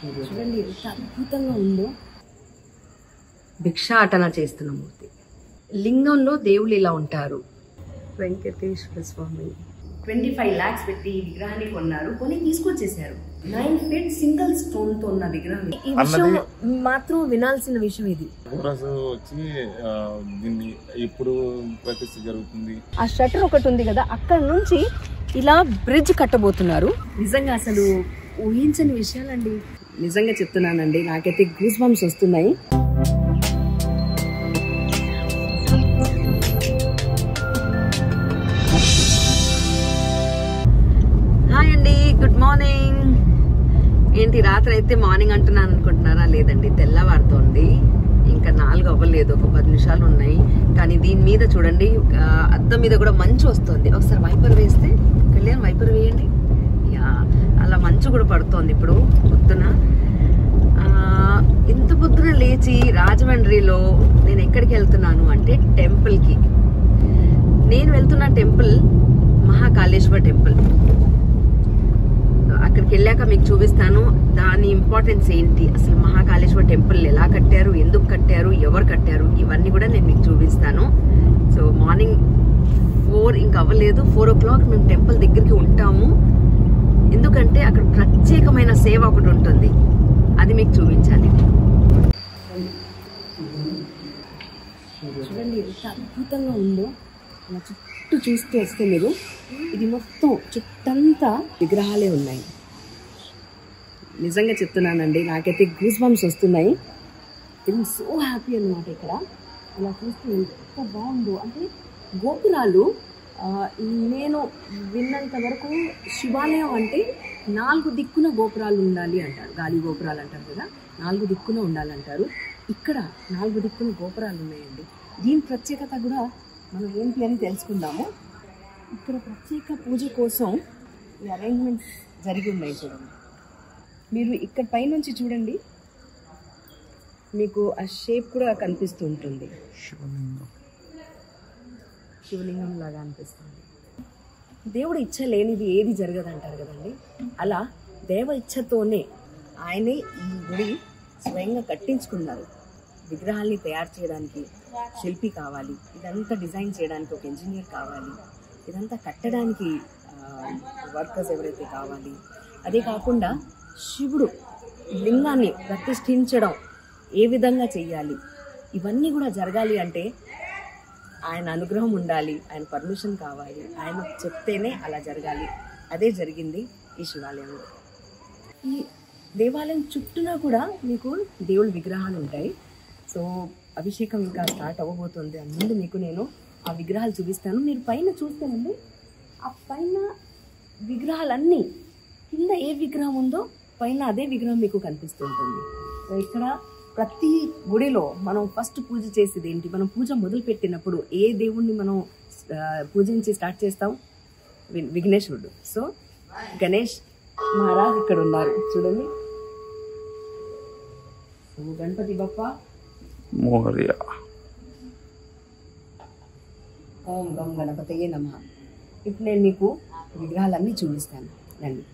చూడండి ఎంత అద్భుతంగా ఉందో. భిక్షాటన చేస్తున్న మూర్తి. లింగంలో దేవుళ్ళు ఇలా ఉంటారు. వెంకటేశ్వర స్వామి 25 lakhs పెట్టి ఈ విగ్రహాన్ని కొన్నారు, కొని తీసుకొచ్చేసారు. 9 feet సింగిల్ స్టోన్ తో ఉన్న విగ్రహం. ఈ విషయం మాత్రం వినాల్సిన విషయం ఇది. వచ్చి దీన్ని ఇప్పుడు ప్రతిష్ఠ జరుగుతుంది. ఆ షట్టర్ ఒకటి ఉంది కదా, అక్కడ నుంచి ఇలా బ్రిడ్జ్ కట్టబోతున్నారు. నిజంగా అసలు ఊహించని విషయాలండి. నిజంగా చెప్తున్నానండి, నాకైతే గూస్ బంప్స్ వస్తున్నాయి. హాయ్ అండి, గుడ్ మార్నింగ్. ఏంటి రాత్రి అయితే మార్నింగ్ అంటున్నాను అనుకుంటున్నారా? లేదండి, తెల్లవారుతోంది. ఇంకా 4 అవ్వలేదు, ఒక 10 నిమిషాలు ఉన్నాయి. కానీ దీని మీద చూడండి, అద్దం మీద కూడా మంచు వస్తుంది. ఒకసారి వైపర్ వేస్తే, కళ్యాణ్ వైపర్ వేయండి. అలా మంచు కూడా పడుతోంది ఇప్పుడు పొద్దున. ఇంత పొద్దున లేచి రాజమండ్రిలో నేను ఎక్కడికి వెళ్తున్నాను అంటే టెంపుల్కి. నేను వెళ్తున్న టెంపుల్ మహాకాళేశ్వర టెంపుల్. అక్కడికి వెళ్ళాక మీకు చూపిస్తాను దాని ఇంపార్టెన్స్ ఏంటి, అసలు మహాకాళేశ్వర టెంపుల్ ఎలా కట్టారు, ఎందుకు కట్టారు, ఎవరు కట్టారు, ఇవన్నీ కూడా నేను మీకు చూపిస్తాను. సో మార్నింగ్ 4 ఇంకా అవ్వలేదు, 4 o'clock మేము టెంపుల్ దగ్గరికి ఉంటాము. ఎందుకంటే అక్కడ ప్రత్యేకమైన సేవ ఒకటి ఉంటుంది, అది మీకు చూపించాలి. చూడండి ఎంత అద్భుతంగా ఉందో. అలా చుట్టూ చూస్తూ వస్తే మీరు, ఇది మొత్తం చుట్టంతా విగ్రహాలే ఉన్నాయి. నిజంగా చెప్తున్నానండి, నాకైతే గూస్ బంప్స్ వస్తున్నాయి. ఇది సో హ్యాపీ అన్నమాట. ఇక్కడ అలా చూస్తే ఎంత బాగుందో. అంటే గోపురాలు, నేను విన్నంత వరకు శివాలయం అంటే 4 దిక్కున గోపురాలు ఉండాలి అంటారు. గాలి గోపురాలు అంటారు కదా, 4 దిక్కున ఉండాలంటారు. ఇక్కడ 4 దిక్కున గోపురాలు ఉన్నాయండి. దీని ప్రత్యేకత కూడా మనం ఏంటి అని తెలుసుకుందాము. ఇక్కడ ప్రత్యేక పూజ కోసం ఈ అరేంజ్మెంట్స్ జరిగి ఉన్నాయి. చూడండి, మీరు ఇక్కడ పైనుంచి చూడండి, మీకు ఆ షేప్ కూడా కనిపిస్తూ ఉంటుంది. శివలింగం లాగా అనిపిస్తుంది. దేవుడు ఇచ్చ లేనిది ఏది జరగదు అంటారు కదండి. అలా దేవ ఇచ్చతోనే ఆయనే ఈ గుడి స్వయంగా కట్టించుకున్నారు. విగ్రహాల్ని తయారు చేయడానికి శిల్పి కావాలి, ఇదంతా డిజైన్ చేయడానికి ఒక ఇంజనీర్ కావాలి, ఇదంతా కట్టడానికి వర్కర్స్ ఎవరైతే కావాలి. అదే కాకుండా శివుడు లింగాన్ని ప్రతిష్ఠించడం ఏ విధంగా చెయ్యాలి, ఇవన్నీ కూడా జరగాలి అంటే ఆయన అనుగ్రహం ఉండాలి, ఆయన పర్మిషన్ కావాలి, ఆయన చెప్తేనే అలా జరగాలి. అదే జరిగింది ఈ శివాలయంలో. ఈ దేవాలయం చుట్టూనా కూడా మీకు దేవుడి విగ్రహాలు ఉంటాయి. సో అభిషేకం ఇంకా స్టార్ట్ అవ్వబోతుంది. ముందు మీకు నేను ఆ విగ్రహాలు చూపిస్తాను. మీరు పైన చూస్తేనండి, ఆ పైన విగ్రహాలన్నీ కింద ఏ విగ్రహం ఉందో పైన అదే విగ్రహం మీకు కనిపిస్తుంటుంది. సో ఇక్కడ ప్రతి గుడిలో మనం ఫస్ట్ పూజ చేసేది ఏంటి, మనం పూజ మొదలు పెట్టినప్పుడు ఏ దేవుణ్ణి మనం పూజించి స్టార్ట్ చేస్తాం? విఘ్నేశ్వరుడు. సో గణేష్ మహారాజ్ ఇక్కడ ఉన్నారు చూడండి. సో గణపతి బప్ప మోరియా. ఓం గం గణపతయే నమః. ఇప్పుడు నేను మీకు విగ్రహాలన్నీ చూపిస్తాను రండి.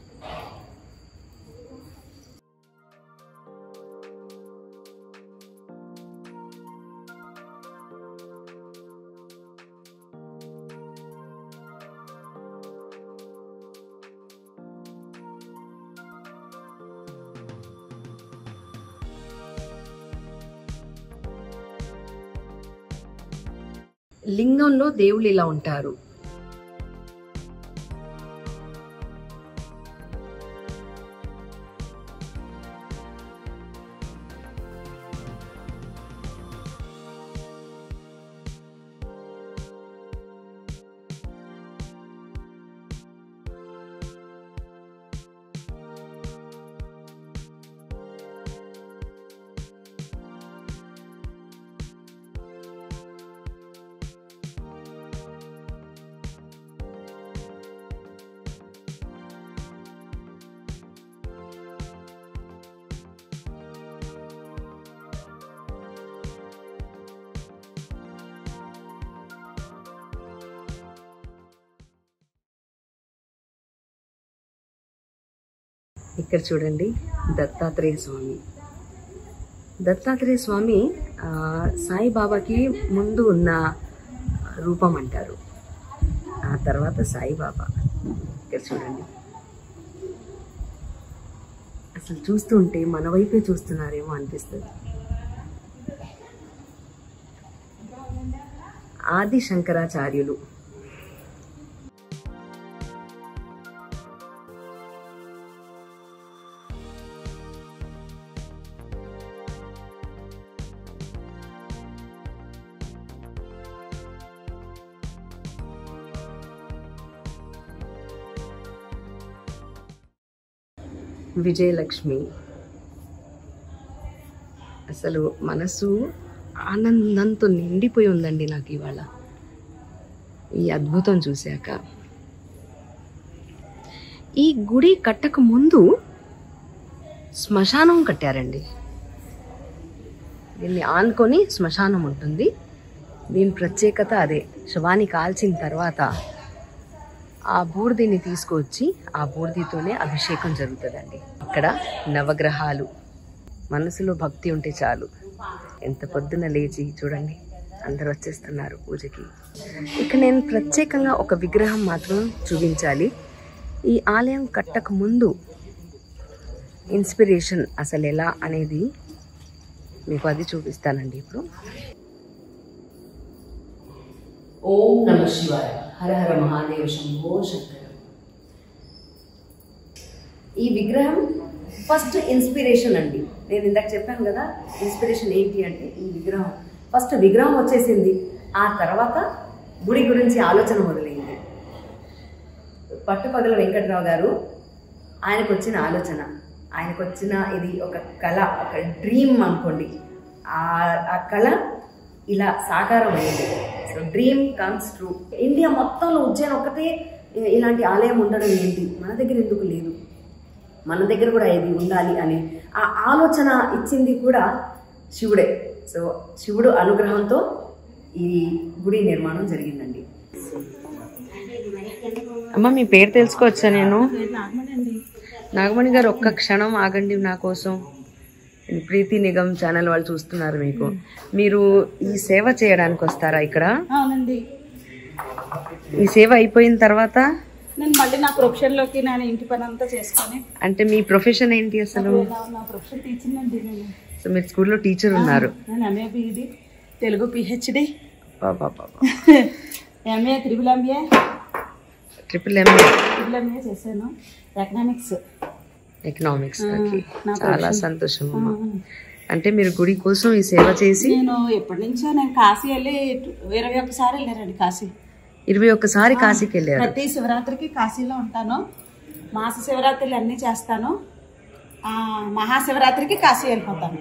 లింగంలో దేవుళ్ళు ఇలా ఉంటారు. ఇక్కడ చూడండి దత్తాత్రేయ స్వామి. దత్తాత్రేయ స్వామి సాయిబాబాకి ముందు ఉన్న రూపం అంటారు. ఆ తర్వాత సాయిబాబా. ఇక్కడ చూడండి, అసలు చూస్తుంటే మన వైపే చూస్తున్నారేమో అనిపిస్తుంది. ఆది శంకరాచార్యులు. విజయలక్ష్మి. అసలు మనసు ఆనందంతో నిండిపోయి ఉందండి నాకు ఇవాళ ఈ అద్భుతం చూశాక. ఈ గుడి కట్టక ముందు శ్మశానం కట్టారండి. దీన్ని ఆనుకొని శ్మశానం ఉంటుంది. దీని ప్రత్యేకత అదే. శవాన్ని కాల్చిన తర్వాత ఆ బూడిదని తీసుకొచ్చి ఆ బూడిదితోనే అభిషేకం జరుగుతుందండి. ఇక్కడ నవగ్రహాలు. మనసులో భక్తి ఉంటే చాలు. ఎంత పొద్దున లేచి చూడండి అందరు వచ్చేస్తున్నారు పూజకి. ఇక్కడ నేను ప్రత్యేకంగా ఒక విగ్రహం మాత్రం చూపించాలి. ఈ ఆలయం కట్టక ముందు ఇన్స్పిరేషన్ అసలు ఎలా అనేది మీకు అది చూపిస్తానండి ఇప్పుడు. ఓం నమః శివాయ. హర హర మహాదేవ శంభో శంకర. ఈ విగ్రహం ఫస్ట్ ఇన్స్పిరేషన్ అండి. నేను ఇందాక చెప్పాను కదా ఇన్స్పిరేషన్ ఏంటి అంటే ఈ విగ్రహం. ఫస్ట్ విగ్రహం వచ్చేసింది, ఆ తర్వాత గుడి గురించి ఆలోచన మొదలైంది. పట్టుపగల వెంకట్రావు గారు ఆయనకు వచ్చిన ఆలోచన, ఆయనకు వచ్చిన ఇది ఒక కళ, ఒక డ్రీమ్ అనుకోండి. ఆ కళ ఇలా సాకారం అయింది. So dream comes true. India మొత్తంలో ఉజ్జయిన్ ఒక్కటే ఇలాంటి ఆలయం ఉండడం ఏంటి, మన దగ్గర ఎందుకు లేదు, మన దగ్గర కూడా ఇది ఉండాలి అని ఆ ఆలోచన ఇచ్చింది కూడా శివుడే. సో శివుడు అనుగ్రహంతో ఈ గుడి నిర్మాణం జరిగిందండి. అమ్మ మీ పేరు తెలుసుకోవచ్చా? నేను నాగమణి గారు. ఒక్క క్షణం ఆగండి నా కోసం. ప్రీతి నిగమ్ ఛానల్ వాళ్ళు చూస్తున్నారు మీకు. మీరు ఈ సేవ చేయడానికి వస్తారా ఇక్కడ? అవునండి. ఈ సేవ అయిపోయిన తర్వాత నేను మళ్ళీ నా ప్రొఫెషన్ లోకి నేను ఇంటి పని అంతా చేసుకొని. అంటే మీ ప్రొఫెషన్ ఏంటి అసలు? నా ప్రొఫెషన్ టీచింగ్ అండి. నేను సో మీరు స్కూల్లో టీచర్ ఉన్నారు. నేను MA BEd Telugu PhD MA triple MA చేశాను. ఎకనామిక్స్. చాలా సంతోషం అమ్మా. అంటే మీరు గుడి కోసం ఈ సేవ చేసి నేను ఎప్పటి నుంచో నేను కాశీ వెళ్ళి 21 సార్లు వెళ్ళారండి. కాశీ 21 సారి కాశీకి వెళ్ళారు. ప్రతి శివరాత్రికి కాశీలో ఉంటాను. మాస శివరాత్రులు అన్నీ చేస్తాను. మహాశివరాత్రికి కాశీ వెళ్ళిపోతాను.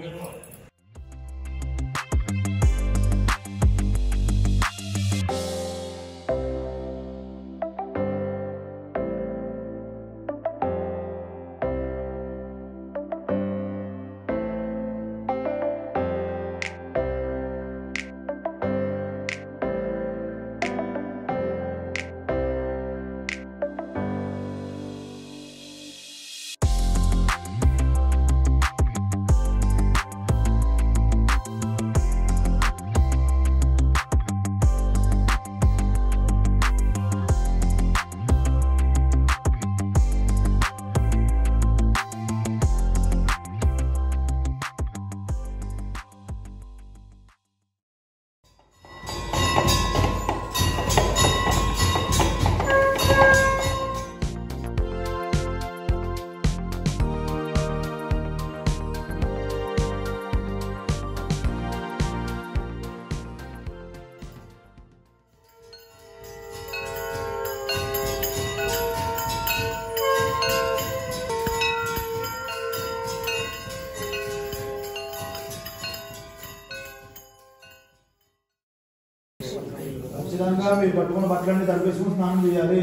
ఖచ్చితంగా మీరు పట్టుకున్న బట్టలన్నీ తడిపేసుకుని స్నానం చేయాలి,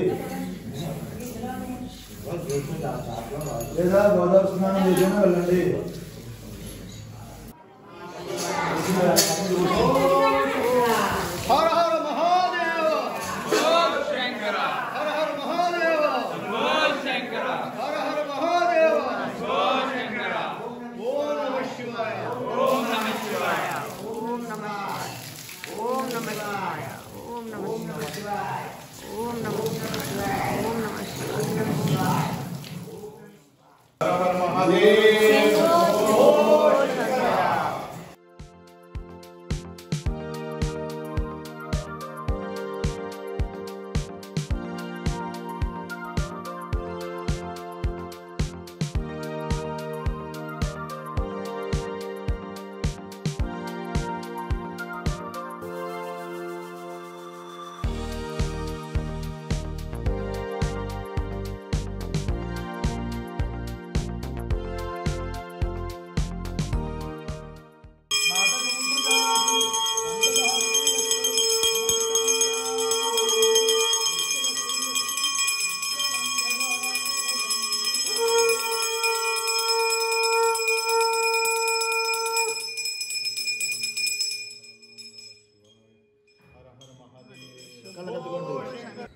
లేదా గోదావరి స్నానం చేసినా వెళ్ళండి. హర హర మహాదేవ, శంకర హర హర మహాదేవ, శంకర హర హర మహాదేవ.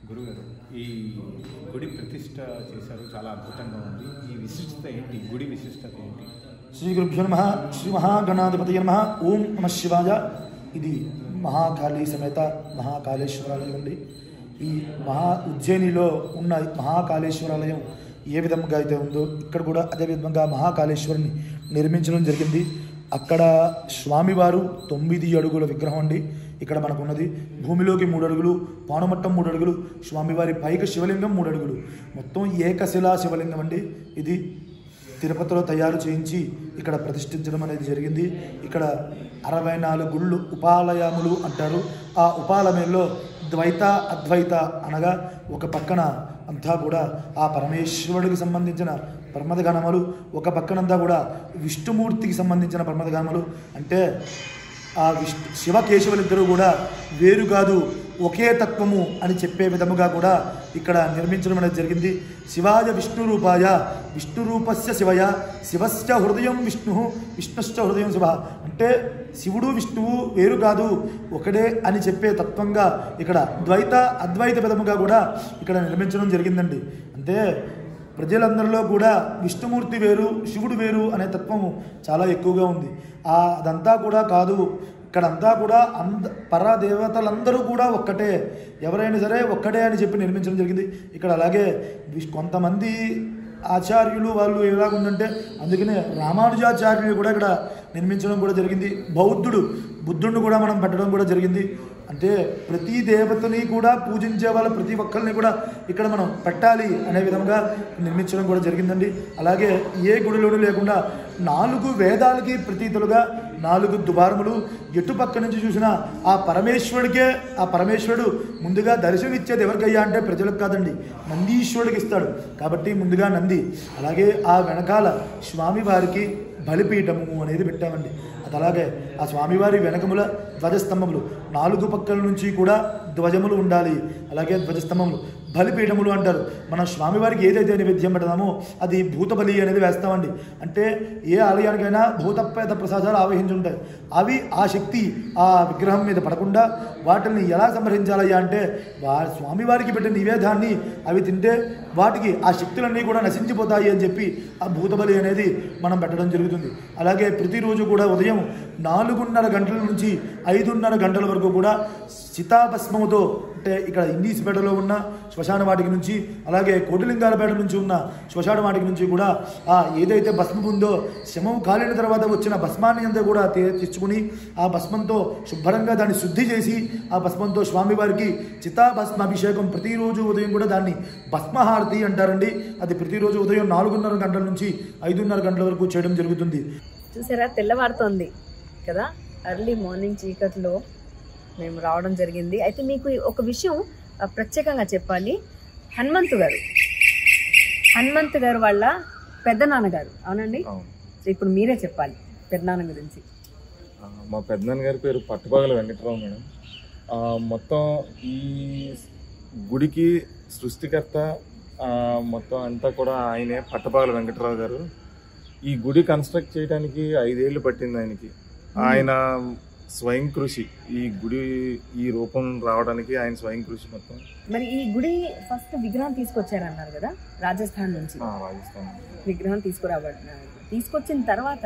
గురుగారు ఈ గుడి ప్రతిష్ట చేశారు, చాలా అద్భుతంగా ఉంది. ఈ విశిష్టత ఏంటి? గుడి విశిష్టత ఏంటి? శ్రీ గురుభ్యో నమః. శ్రీ మహాగణాధిపతయే నమః. ఓం నమః శివాయ. ఇది మహాకాళీ సమేత మహాకాళేశ్వరాలయం అండి. ఈ ఉజ్జయినిలో ఉన్న మహాకాళేశ్వరాలయం ఏ విధంగా అయితే ఉందో ఇక్కడ కూడా అదే విధంగా మహాకాళేశ్వరుని నిర్మించడం జరిగింది. అక్కడ స్వామివారు 9 అడుగుల విగ్రహం అండి. ఇక్కడ మనకు ఉన్నది భూమిలోకి 3 అడుగులు, పానుమట్టం 3 అడుగులు, స్వామివారి పైకి శివలింగం 3 అడుగులు, మొత్తం ఏకశిలా శివలింగం అండి. ఇది తిరుపతిలో తయారు చేయించి ఇక్కడ ప్రతిష్ఠించడం అనేది జరిగింది. ఇక్కడ 64 గుళ్ళు ఉపాలయములు అంటారు. ఆ ఉపాలయంలో ద్వైత అద్వైత అనగా ఒక పక్కన అంతా కూడా ఆ పరమేశ్వరుడికి సంబంధించిన ప్రమదగణములు, ఒక పక్కనంతా కూడా విష్ణుమూర్తికి సంబంధించిన ప్రమదగణములు. అంటే ఆ శివకేశవులిద్దరూ కూడా వేరు కాదు, ఒకే తత్వము అని చెప్పే విధముగా కూడా ఇక్కడ నిర్మించడం అనేది జరిగింది. శివాయ విష్ణు రూపాయ విష్ణు రూపస్య శివయ శివస్య హృదయం విష్ణు విష్ణుశ్చ హృదయం శివ. అంటే శివుడు విష్ణువు వేరు కాదు, ఒకడే అని చెప్పే తత్వంగా ఇక్కడ ద్వైత అద్వైత విధముగా కూడా ఇక్కడ నిర్మించడం జరిగిందండి. అంటే ప్రజలందరిలో కూడా విష్ణుమూర్తి వేరు, శివుడు వేరు అనే తత్వము చాలా ఎక్కువగా ఉంది. అదంతా కూడా కాదు, ఇక్కడంతా కూడా పరదేవతలందరూ కూడా ఒక్కటే, ఎవరైనా సరే ఒక్కటే అని చెప్పి నిర్మించడం జరిగింది. ఇక్కడ అలాగే కొంతమంది ఆచార్యులు వాళ్ళు ఎలాగుందంటే అందుకనే రామానుజాచార్యులు కూడా ఇక్కడ నిర్మించడం కూడా జరిగింది. బుద్ధుడిని కూడా మనం పెట్టడం కూడా జరిగింది. అంటే ప్రతి దేవతని కూడా పూజించే వాళ్ళ ప్రతి ఒక్కరిని కూడా ఇక్కడ మనం పెట్టాలి అనే విధంగా నిర్మించడం కూడా జరిగిందండి. అలాగే ఏ గుడిలోనూ లేకుండా 4 వేదాలకి ప్రతీతులుగా 4 దువారములు, ఎటుపక్క నుంచి చూసినా ఆ పరమేశ్వరుడు ముందుగా దర్శనమిచ్చేది ఎవరికయ్యా అంటే ప్రజలకు కాదండి, నందీశ్వరుడికి ఇస్తాడు. కాబట్టి ముందుగా నంది, అలాగే ఆ వెనకాల స్వామివారికి బలిపీఠము అనేది పెట్టామండి. అది అలాగే ఆ స్వామివారి వెనకముల ధ్వజస్తంభములు 4 పక్కల నుంచి కూడా ధ్వజములు ఉండాలి. అలాగే ధ్వజస్తంభములు బలిపీఠములు అంటారు. మనం స్వామివారికి ఏదైతే నైవేద్యం పెడదామో అది భూతబలి అనేది వేస్తామండి. అంటే ఏ ఆలయానికైనా భూతపేత ప్రసాదాలు ఆవహించి ఉంటాయి. అవి ఆ శక్తి ఆ విగ్రహం మీద పడకుండా వాటిని ఎలా సంహరించాలయ్యా అంటే స్వామివారికి పెట్టిన నివేదాన్ని అవి తింటే వాటికి ఆ శక్తులన్నీ కూడా నశించిపోతాయి అని చెప్పి ఆ భూతబలి అనేది మనం పెట్టడం జరుగుతుంది. అలాగే ప్రతిరోజు కూడా ఉదయం 4:30 గంటల నుంచి 5:30 గంటల వరకు కూడా చితాభస్మముతో, అంటే ఇక్కడ ఇంగ్లీష్పేటలో ఉన్న శ్మశాన వాటికి నుంచి, అలాగే కోటిలింగాలపేట నుంచి ఉన్న శ్మశాన వాటికి నుంచి కూడా ఏదైతే భస్మం ఉందో శమం కాలిన తర్వాత వచ్చిన భస్మాన్ని అంతా కూడా తెచ్చుకుని ఆ భస్మంతో శుభ్రంగా దాన్ని శుద్ధి చేసి ఆ భస్మంతో స్వామివారికి చితాభస్మ అభిషేకం ప్రతిరోజు ఉదయం కూడా దాన్ని భస్మహారతి అంటారండి. అది ప్రతిరోజు ఉదయం 4:30 గంటల నుంచి 5:30 గంటల వరకు చేయడం జరుగుతుంది. చూసారా, తెల్లవారుతోంది కదా, ఎర్లీ మార్నింగ్ చీకట్లో మేము రావడం జరిగింది. అయితే మీకు ఒక విషయం ప్రత్యేకంగా చెప్పాలి. హనుమంతు గారు వాళ్ళ పెద్దనాన్నగారు, అవునండి? ఇప్పుడు మీరే చెప్పాలి పెద్దనాన్న గురించి. మా పెద్దనాన్న గారి పేరు పట్టుపగల వెంకటరావు మేడం. మొత్తం ఈ గుడికి సృష్టికర్త మొత్తం అంతా కూడా ఆయనే, పట్టపగల వెంకటరావు గారు. ఈ గుడి కన్స్ట్రక్ట్ చేయడానికి 5 ఏళ్ళు పట్టింది ఆయనకి. ఆయన స్వయం కృషి, ఈ గుడి ఈ రూపం రావడానికి ఆయన స్వయం కృషి మొత్తం. మరి ఈ గుడి ఫస్ట్ విగ్రహం తీసుకొచ్చారన్నారు కదా రాజస్థాన్ నుంచి. రాజస్థాన్ విగ్రహం తీసుకొచ్చిన తర్వాత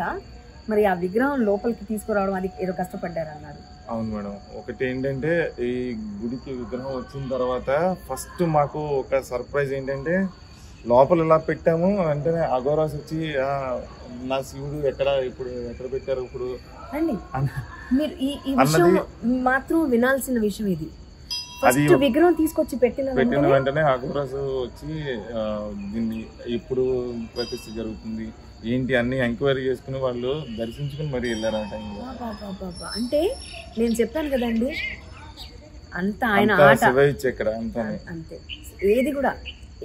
మరి ఆ విగ్రహం లోపలికి తీసుకురావడం అది ఏదో కష్టపడ్డారన్నారు. అవును మేడం. ఒకటి ఏంటంటే ఈ గుడికి విగ్రహం వచ్చిన తర్వాత ఫస్ట్ మాకు ఒక సర్ప్రైజ్ ఏంటంటే లోపల ఇలా పెట్టాము వెంటనే అఘోరాస్ వచ్చి నా శివుడు ఎక్కడ పెట్టారు ఇప్పుడు అండి. మీరు ఈ విషయం మాత్రం వినాల్సిన విషయం ఇది. ఫస్ట్ విగ్రహం తీసుకొచ్చి పెట్టిన వెంటనే అఘోరాస్ వచ్చి దీన్ని ఇప్పుడు ప్రతిష్ఠ జరుగుతుంది ఏంటి అన్ని ఎంక్వైరీ చేసుకుని వాళ్ళు దర్శించుకుని మరి వెళ్ళారు ఆ టైంలో. అంటే నేను చెప్పాను కదండి, అంత ఆయన ఆట అంతే.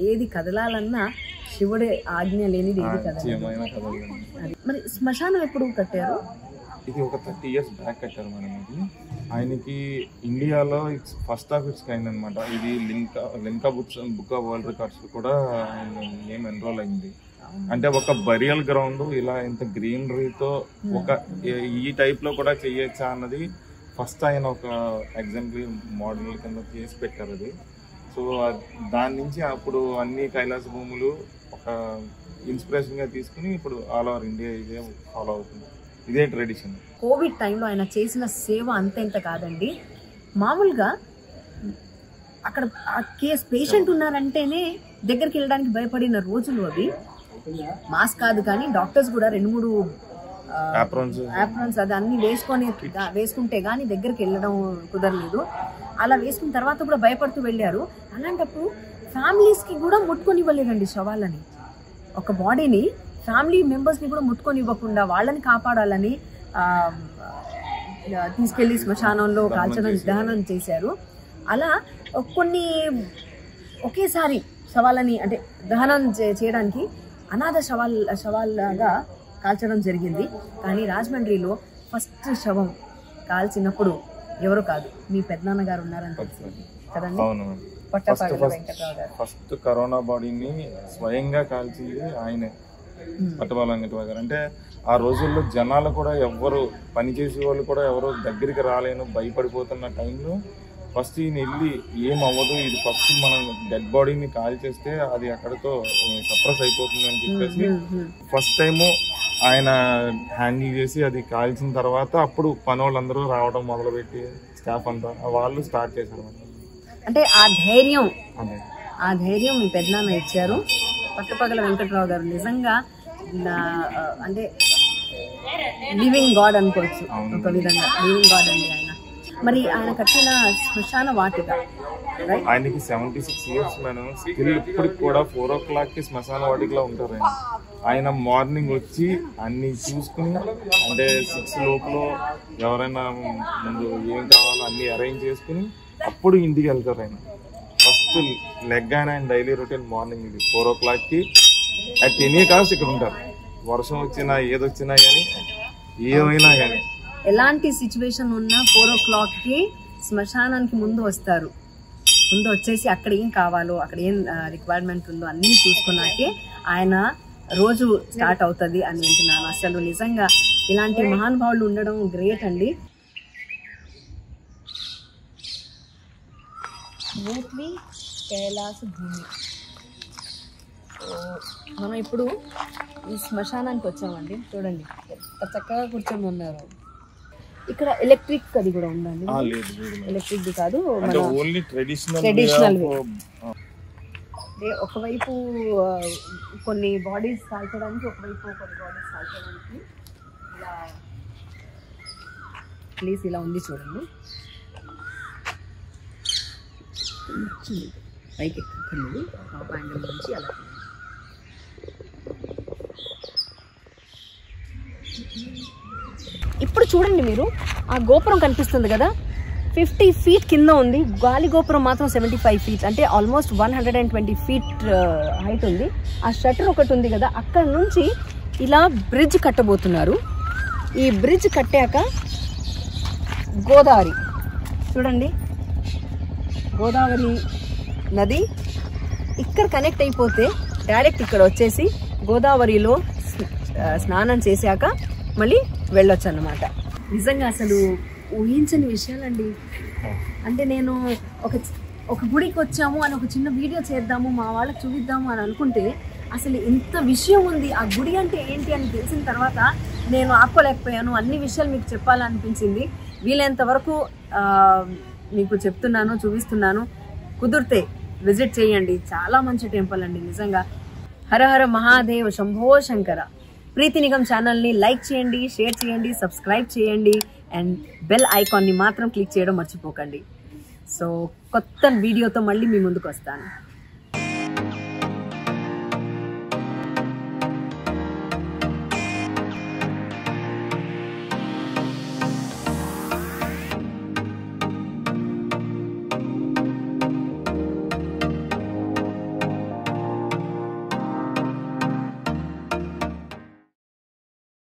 ఏది కదలాలన్నా శివుడే ఆజ్ఞ లేనిది ఏది కదలాలి. మరి శ్మశానం ఎప్పుడు కట్టారు? ఇది ఒక 30 years బ్యాక్ కట్టారు మేడం. ఇది ఆయనకి ఇండియాలో it's first of it's kind అనమాట. ఇది Limca book of world records కూడా ఆయన నేమ్ ఎన్రోల్ అయింది. అంటే ఒక బరియల్ గ్రౌండ్ ఇలా ఇంత గ్రీనరీతో ఒక ఈ టైప్ లో కూడా చెయ్యొచ్చా అన్నది ఫస్ట్ ఆయన ఒక ఎగ్జాంపుల్ మోడల్ కింద చేసి పెట్టారు అది. సో దాని నుంచి అప్పుడు అన్ని కైలాస భూములు ఒక ఇన్స్పిరేషన్ గా తీసుకుని ఇప్పుడు ఆల్ ఓవర్ ఇండియా ఇదే ఫాలో అవుతుంది. ఇదే ట్రెడిషన్. కోవిడ్ టైంలో ఆయన చేసిన సేవ అంత కాదండి. మామూలుగా అక్కడ ఆ కేసు పేషెంట్ ఉన్నారంటేనే దగ్గరికి వెళ్ళడానికి భయపడిన రోజులు అవి. మాస్క్ కాదు కానీ డాక్టర్స్ కూడా 2-3 ఆప్రాన్స్ అది అన్ని వేసుకుంటే గానీ దగ్గరికి వెళ్ళడం కుదరలేదు. అలా వేసుకున్న తర్వాత కూడా భయపడుతూ వెళ్ళారు. అలాంటప్పుడు ఫ్యామిలీస్ కి కూడా ముట్టుకొని ఇవ్వలేదండి శవాలని. ఒక బాడీని ఫ్యామిలీ మెంబర్స్ ని కూడా ముట్టుకొని ఇవ్వకుండా వాళ్ళని కాపాడాలని తీసుకెళ్లి శ్మశానంలో కాల్చడం దహనం చేశారు. అలా కొన్ని ఒకేసారి శవాలని అంటే దహనం చేయడానికి అనాథ శవాల్లాగా కాల్చడం జరిగింది. కానీ రాజమండ్రిలో ఫస్ట్ శవం కాల్చినప్పుడు ఎవరు కాదు, మీ పెద్దనాన్న గారు ఉన్నారని తెలిసింది కదండి. పట్టపాగల వెంకట్రావు గారు ఫస్ట్ కరోనా బాడీని స్వయంగా కాల్చి ఆయనే, పట్టపాగల వెంకట్రావు గారు. అంటే ఆ రోజుల్లో జనాలు కూడా ఎవరు పనిచేసే వాళ్ళు కూడా ఎవరు దగ్గరికి రాలేను భయపడిపోతున్న టైంలో ఫస్ట్ ఈయన వెళ్ళి ఏం అవ్వదు, ఇది ఫస్ట్ మనం డెడ్ బాడీని కాల్ చేస్తే అది అక్కడతో సప్రెస్ అయిపోతుంది అని చెప్పేసి ఫస్ట్ టైము ఆయన హ్యాండిల్ చేసి అది కాల్చిన తర్వాత అప్పుడు పని వాళ్ళందరూ రావడం మొదలుపెట్టి స్టాఫ్ అంతా వాళ్ళు స్టార్ట్ చేశారు. అంటే ఆ ధైర్యం మీ పెద్దనాన్న ఇచ్చారు. పట్టపగల వెంకట్రావు గారు నిజంగా అంటే లివింగ్ గాడ్ అనుకోవచ్చు, ఒక విధంగా లివింగ్ గాడ్ అండి ఆయన. మరి ఆయన కట్టిన శ్మశాన వాటిక ఆయనకి 76 years మేడం. స్టిల్ ఇప్పటికి కూడా 4 o'clock శ్మశాన వాటికలో ఉంటారు. ఆయన మార్నింగ్ వచ్చి అన్ని చూసుకుని అంటే 6 లోపల ఎవరైనా ముందు ఏం కావాలో అన్ని అరేంజ్ చేసుకుని అప్పుడు ఇంటికి వెళ్తారు. ఆయన ఫస్ట్ లెగ్ ఆయన డైలీ రొటీన్ మార్నింగ్ ఇది 4 o'clock అట్ ఎనీ కాస్ట్ ఇక్కడ ఉంటారు. వర్షం వచ్చినా ఏదొచ్చినా కానీ ఏమైనా కానీ ఎలాంటి సిచ్యువేషన్ ఉన్నా 4 o'clock శ్మశానానికి ముందు వస్తారు. ముందు వచ్చేసి అక్కడ ఏం కావాలో అక్కడ ఏం రిక్వైర్మెంట్ ఉందో అన్ని చూసుకున్నాకే ఆయన రోజు స్టార్ట్ అవుతుంది అని వింటున్నాను. అసలు నిజంగా ఇలాంటి మహానుభావులు ఉండడం గ్రేట్ అండి. కైలాస భూమి. మనం ఇప్పుడు ఈ శ్మశానానికి వచ్చామండి. చూడండి ఎంత చక్కగా కూర్చొని ఉన్నారు. ఇక్కడ ఎలక్ట్రిక్ అది కూడా ఉందండి. ఎలక్ట్రిక్ కాదు, ట్రెడిషనల్. ఒకవైపు కొన్ని బాడీస్ కాల్చడానికి, ఒకవైపు కొన్ని బాడీస్ కాల్చడానికి ఇలా ప్లేస్ ఇలా ఉంది చూడండి. పైకి ఎక్కర్లేదు, టాప్ యాంగిల్ నుంచి అలా. ఇప్పుడు చూడండి మీరు ఆ గోపురం కనిపిస్తుంది కదా, 50 feet కింద ఉంది. గాలి గోపురం మాత్రం 75 feet, అంటే ఆల్మోస్ట్ 120 feet హైట్ ఉంది. ఆ షట్టర్ ఒకటి ఉంది కదా, అక్కడ నుంచి ఇలా బ్రిడ్జ్ కట్టబోతున్నారు. ఈ బ్రిడ్జ్ కట్టాక గోదావరి చూడండి, గోదావరి నది ఇక్కడ కనెక్ట్ అయిపోతే డైరెక్ట్ ఇక్కడ వచ్చేసి గోదావరిలో స్నానం చేశాక మళ్ళీ వెళ్ళొచ్చు అన్నమాట. నిజంగా అసలు ఊహించని విషయాలండి. అంటే నేను ఒక గుడికి వచ్చాము అని ఒక చిన్న వీడియో చేద్దాము, మా వాళ్ళకి చూపిద్దాము అని అనుకుంటే అసలు ఇంత విషయం ఉంది ఆ గుడి అంటే ఏంటి అని తెలిసిన తర్వాత నేను ఆపుకోలేకపోయాను. అన్ని విషయాలు మీకు చెప్పాలనిపించింది. వీలైనంత వరకు మీకు చెప్తున్నాను, చూపిస్తున్నాను. కుదిరితే విజిట్ చేయండి. చాలా మంచి టెంపుల్ అండి నిజంగా. హర హర మహాదేవ్ శంభో శంకర. ప్రీతి నిగమ్ ఛానల్ని లైక్ చేయండి, షేర్ చేయండి, సబ్స్క్రైబ్ చేయండి అండ్ బెల్ ఐకాన్ని మాత్రం క్లిక్ చేయడం మర్చిపోకండి. సో కొత్త వీడియోతో మళ్ళీ మీ ముందుకు వస్తాను.